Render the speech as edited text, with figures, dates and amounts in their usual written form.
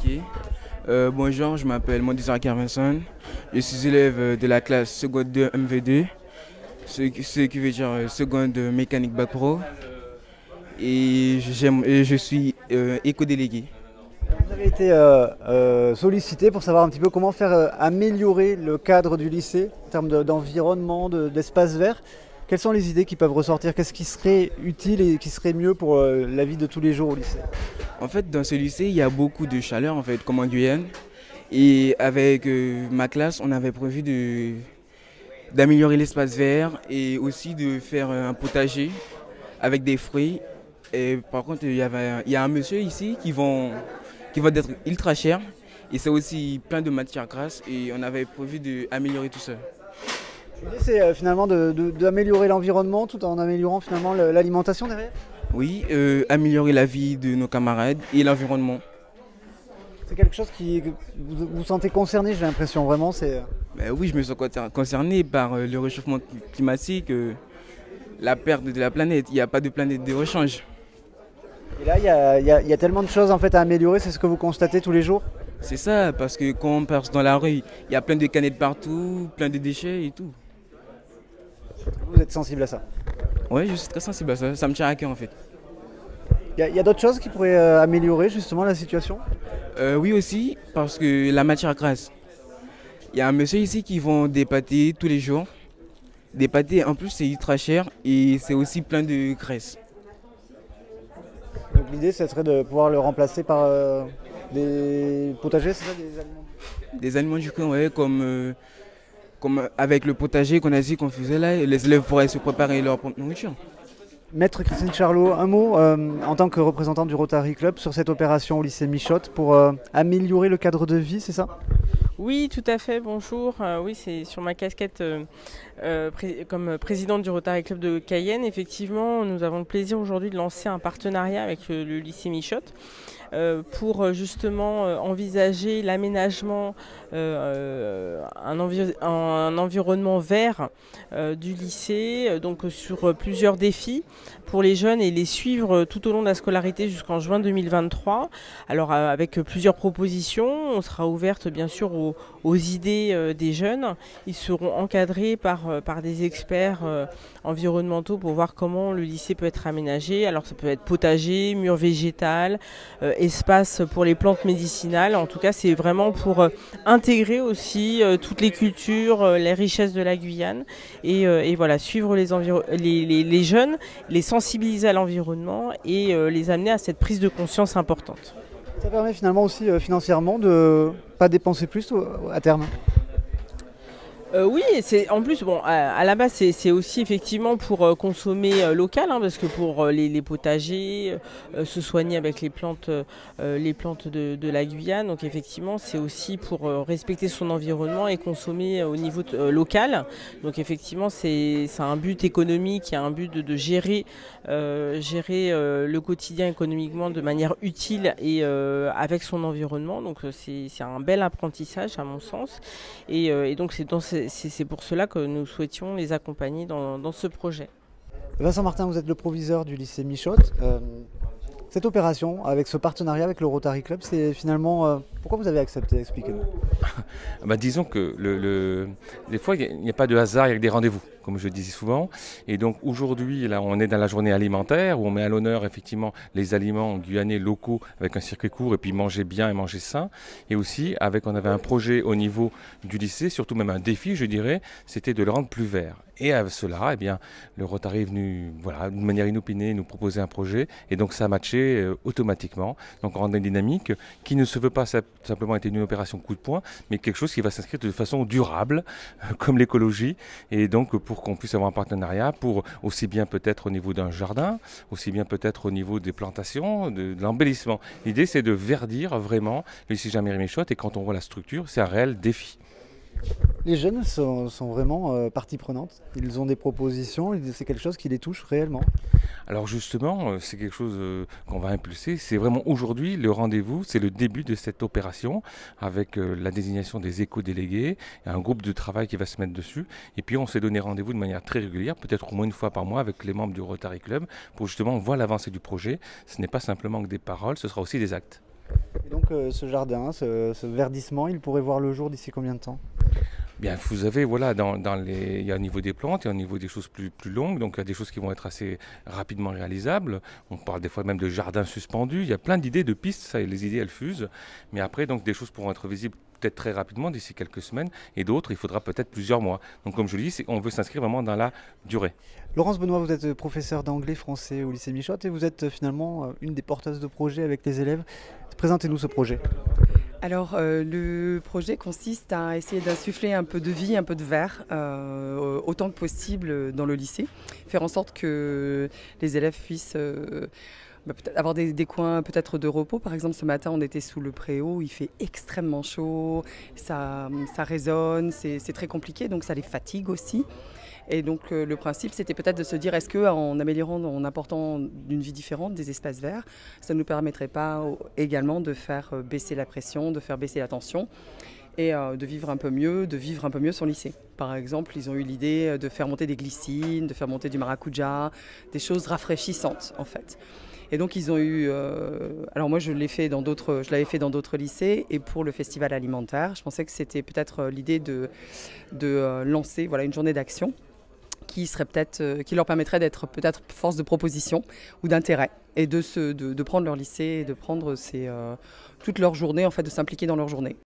Ok. Bonjour, je m'appelle Mondizar Carvenson. Je suis élève de la classe seconde 2 MV2, ce qui veut dire seconde mécanique bac pro. Et je suis éco-délégué. Vous avez été sollicité pour savoir un petit peu comment faire améliorer le cadre du lycée en termes d'environnement, d'espace vert. Quelles sont les idées qui peuvent ressortir? Qu'est-ce qui serait utile et qui serait mieux pour la vie de tous les jours au lycée? En fait, dans ce lycée, il y a beaucoup de chaleur, en fait, comme en Guyane. Et avec ma classe, on avait prévu d'améliorer l'espace vert et aussi de faire un potager avec des fruits. Et par contre, il y a un monsieur ici qui va être ultra cher. Et c'est aussi plein de matières grasses et on avait prévu d'améliorer tout ça. L'idée c'est finalement d'améliorer l'environnement tout en améliorant finalement l'alimentation derrière. Oui, améliorer la vie de nos camarades et l'environnement. C'est quelque chose que vous sentez concerné, j'ai l'impression vraiment. Ben oui, je me sens concerné par le réchauffement climatique, la perte de la planète. Il n'y a pas de planète de rechange. Et là, il y a tellement de choses en fait à améliorer, c'est ce que vous constatez tous les jours? C'est ça, parce que quand on passe dans la rue, il y a plein de canettes partout, plein de déchets et tout. Vous êtes sensible à ça? Oui, je suis très sensible à ça. Ça me tient à cœur en fait. Il y a d'autres choses qui pourraient améliorer justement la situation? Oui aussi, parce que la matière grasse. Il y a un monsieur ici qui vend des pâtés tous les jours. Des pâtés, en plus, c'est ultra cher et c'est aussi plein de graisse. Donc l'idée, ce serait de pouvoir le remplacer par des potagers, c'est ça, des aliments? Des aliments du coin, ouais, comme avec le potager qu'on a dit qu'on faisait là, les élèves pourraient se préparer leur propre nourriture. Maître Christine Charlot, un mot en tant que représentante du Rotary Club sur cette opération au lycée Michotte pour améliorer le cadre de vie, c'est ça? Oui, tout à fait, bonjour. Oui, c'est sur ma casquette comme présidente du Rotary Club de Cayenne. Effectivement, nous avons le plaisir aujourd'hui de lancer un partenariat avec le lycée Michotte pour justement envisager l'aménagement, un environnement vert du lycée, donc sur plusieurs défis pour les jeunes et les suivre tout au long de la scolarité jusqu'en juin 2023. Alors avec plusieurs propositions, on sera ouverte bien sûr aux idées des jeunes. Ils seront encadrés par des experts environnementaux pour voir comment le lycée peut être aménagé. Alors ça peut être potager, mur végétal, espace pour les plantes médicinales. En tout cas, c'est vraiment pour intégrer aussi toutes les cultures, les richesses de la Guyane et voilà, suivre les jeunes, les sensibiliser à l'environnement et les amener à cette prise de conscience importante. Ça permet finalement aussi financièrement de ne pas dépenser plus à terme. Oui, c'est en plus bon à la base c'est aussi effectivement pour consommer local parce que pour les potagers se soigner avec les plantes de la Guyane, donc effectivement c'est aussi pour respecter son environnement et consommer au niveau local. Donc effectivement c'est un but économique, il y a un but de gérer le quotidien économiquement de manière utile et avec son environnement. Donc c'est un bel apprentissage à mon sens et donc c'est pour cela que nous souhaitions les accompagner dans ce projet. Vincent Martin, vous êtes le proviseur du lycée Michotte. Cette opération, avec ce partenariat avec le Rotary Club, c'est finalement... pourquoi vous avez accepté? Expliquez-nous. Disons que des fois, il n'y a pas de hasard, il y a des rendez-vous, comme je disais souvent. Et donc aujourd'hui, là, on est dans la journée alimentaire, où on met à l'honneur effectivement les aliments guyanais locaux avec un circuit court, et puis manger bien et manger sain. Et aussi, on avait un projet au niveau du lycée, surtout même un défi, je dirais, c'était de le rendre plus vert. Et à cela, eh bien, le Rotary est venu, voilà, d'une manière inopinée, nous proposer un projet. Et donc ça a matché automatiquement. Donc on rend une dynamique qui ne se veut pas simplement être une opération coup de poing, mais quelque chose qui va s'inscrire de façon durable, comme l'écologie. Et donc pour qu'on puisse avoir un partenariat, pour aussi bien peut-être au niveau d'un jardin, aussi bien peut-être au niveau des plantations, de l'embellissement. L'idée c'est de verdir vraiment le lycée Jean-Marie Michotte. Et quand on voit la structure, c'est un réel défi. Les jeunes sont vraiment partie prenante. Ils ont des propositions, c'est quelque chose qui les touche réellement. Alors justement, c'est quelque chose qu'on va impulser. C'est vraiment aujourd'hui le rendez-vous, c'est le début de cette opération avec la désignation des éco-délégués, un groupe de travail qui va se mettre dessus. Et puis on s'est donné rendez-vous de manière très régulière, peut-être au moins une fois par mois avec les membres du Rotary Club pour justement voir l'avancée du projet. Ce n'est pas simplement que des paroles, ce sera aussi des actes. Et donc ce jardin, ce verdissement, il pourrait voir le jour d'ici combien de temps? Bien, vous avez, voilà, il y a au niveau des plantes, il y a au niveau des choses plus longues, donc il y a des choses qui vont être assez rapidement réalisables. On parle des fois même de jardins suspendus. Il y a plein d'idées, de pistes, ça, et les idées elles fusent. Mais après, donc des choses pourront être visibles peut-être très rapidement d'ici quelques semaines, et d'autres, il faudra peut-être plusieurs mois. Donc comme je le dis, on veut s'inscrire vraiment dans la durée. Laurence Benoît, vous êtes professeure d'anglais-français au lycée Michotte et vous êtes finalement une des porteuses de projets avec les élèves. Présentez-nous ce projet. Alors le projet consiste à essayer d'insuffler un peu de vie, un peu de vert, autant que possible dans le lycée. Faire en sorte que les élèves puissent peut-être avoir des coins peut-être de repos. Par exemple, ce matin, on était sous le préau, il fait extrêmement chaud, ça résonne, c'est très compliqué, donc ça les fatigue aussi. Et donc le principe, c'était peut-être de se dire, est-ce qu'en améliorant, en apportant une vie différente, des espaces verts, ça ne nous permettrait pas également de faire baisser la pression, de faire baisser la tension et de vivre un peu mieux son lycée. Par exemple, ils ont eu l'idée de faire monter des glycines, de faire monter du maracuja, des choses rafraîchissantes en fait. Et donc ils ont eu, alors moi je l'avais fait dans d'autres lycées, et pour le festival alimentaire, je pensais que c'était peut-être l'idée de lancer une journée d'action qui leur permettrait d'être peut-être force de proposition ou d'intérêt, et de prendre leur lycée et de prendre toute leur journée, en fait, de s'impliquer dans leur journée.